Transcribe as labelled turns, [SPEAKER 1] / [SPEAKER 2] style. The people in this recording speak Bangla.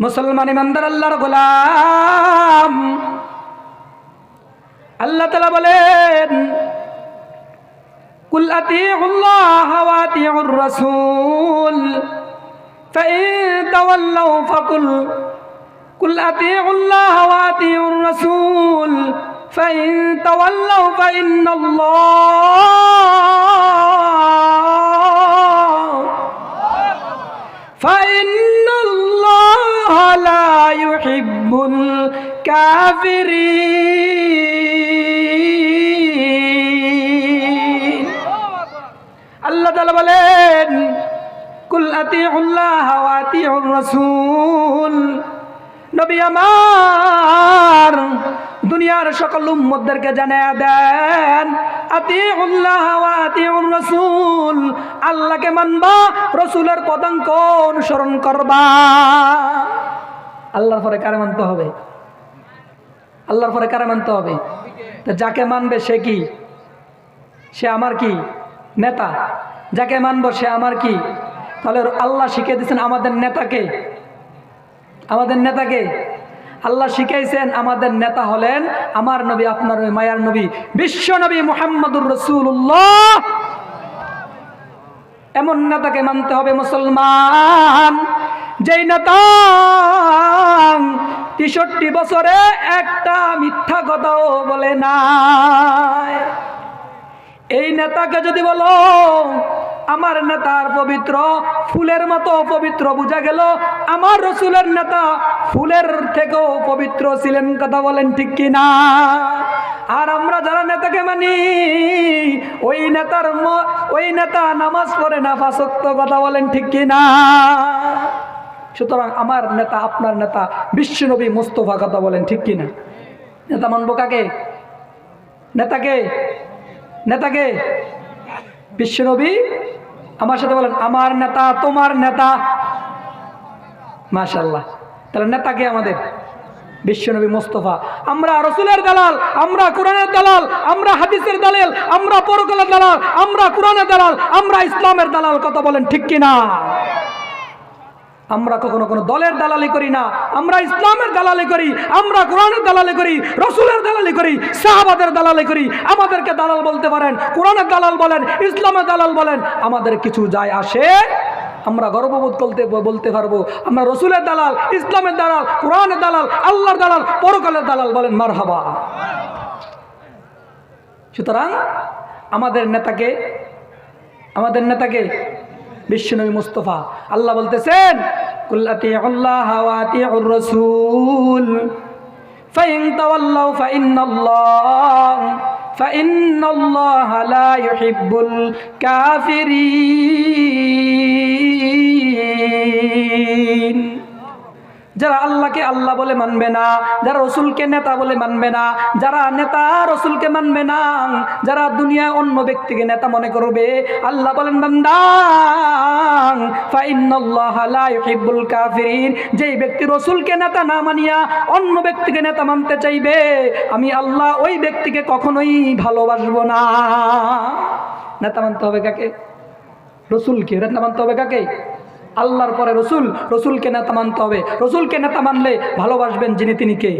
[SPEAKER 1] মুসলমান ইমানদার আল্লাহর গোলাম। আল্লাহ তাআলা বলেন, কুল আতিউল্লাহ ওয়া আতিউর রাসূল ফাইন তাওয়াল্লাউ ফাকুল কুল আতিউল্লাহ ওয়া আতিউর রাসূল ফাইন তাওয়াল্লাউ ফাইন্নাল্লাহ লা ইউহিব্বুল কাফিরিন। আল্লাহ তাআলা বলেন, কুল আতিউল্লাহ ওয়া আতিউর রাসূল, নবী আমার দুনিয়ার সকল উম্মতদেরকে জানিয়ে দেন, আতিউল্লাহ ওয়া আতিউর রাসূল, আল্লাহকে মানবা, রাসূলের পদাঙ্ক অনুসরণ করবা। আল্লাহর পরে কারে মানতে হবে? আল্লাহর পরে কারে মানতে হবে? তো যাকে মানবে সে কি? সে আমার কি? নেতা। যাকে মানবো সে আমার কি? তাহলে আল্লাহ শিখিয়ে দিয়েছেন আমাদের নেতাকে। আমাদের নেতাকে আল্লাহ শিখাইছেন, আমাদের নেতা হলেন আমার নবী, আপনার মায়ার নবী, বিশ্ব নবী মুহাম্মদুর রাসূলুল্লাহ। এমন নেতাকে মানতে হবে মুসলমান, যেই নেতা ৬৩ বছরে একটা মিথ্যা কথাও বলে নাই। এই নেতাকে যদি বলো আমার নেতার পবিত্র, ফুলের মতো পবিত্র, বোঝা গেল আমার রাসূলের নেতা ফুলের থেকেও পবিত্র ছিলেন। কথা বলেন ঠিক কি না? আর আমরা যারা নেতাকে মানি, ওই নেতা নামাজ পড়ে না ৫ ওয়াক্ত। কথা বলেন ঠিক কি না? সুতরাং আমার নেতা, আপনার নেতা বিশ্বনবী মুস্তাফা। কথা বলেন ঠিক কি না? নেতা মানবো কাকে? নেতাকে। নেতাকে বিশ্বনবী। আমার সাথে বলেন, আমার নেতা তোমার নেতা। মাশাআল্লাহ। তাহলে নেতাকে আমাদের বিশ্বনবী মুস্তাফা। আমরা রাসূলের দালাল, আমরা কোরআনের দালাল, আমরা হাদিসের দালাল, আমরা পরকালের দালাল, আমরা কোরআনের দালাল, আমরা ইসলামের দালাল। কথা বলেন ঠিক কি না? আমরা কখনো কোনো দলের দালালি করি না, আমরা ইসলামের দালালি করি, আমরা কোরআনের দালালি করি, রাসূলের দালালি করি, সাহাবাদের দালালি করি। আমাদেরকে দালাল বলতে পারেন, কোরআনের দালাল বলেন, ইসলামের দালাল বলেন, আমাদের কিছু যায় আসে। আমরা গর্ববোধ করতে বলতে পারবো আমরা রাসূলের দালাল, ইসলামের দালাল, কোরআনের দালাল, আল্লাহর দালাল, পরকালের দালাল। বলেন মারহাবা। সুতরাং আমাদের নেতাকে বিশ্বনবী মুস্তাফা। আল্লাহ বলতেছেন, কুল আতিউল্লাহ ওয়া আতিউর রাসূল ফাইন তাওয়াল্লাউ ফাইন্নাল্লাহ লা ইউহিব্বুল কাফিরিন। যারা আল্লাহকে আল্লাহ বলে মানবে না, যারা রসুলকে নেতা বলে মানবে না, যারা নেতা রসুলকে মানবে না, যারা দুনিয়ায় অন্য ব্যক্তিকে নেতা মনে করবে, আল্লাহ বলেন বান্দা ফাইন্নাল্লাহা লা ইউহিব্বুল কাফিরিন। যেই ব্যক্তি রসুলকে নেতা না মানিয়া অন্য ব্যক্তিকে নেতা মানতে চাইবে, আমি আল্লাহ ওই ব্যক্তিকে কখনোই ভালোবাসবো না। নেতা মানতে হবে কাকে? রসুলকে। নেতা মানতে হবে কাকে? আল্লাহর পরে রসুল। রসুলকে নেতা মানতে হবে। রসুলকে নেতা মানলে ভালোবাসবেন যিনি তিনি কে?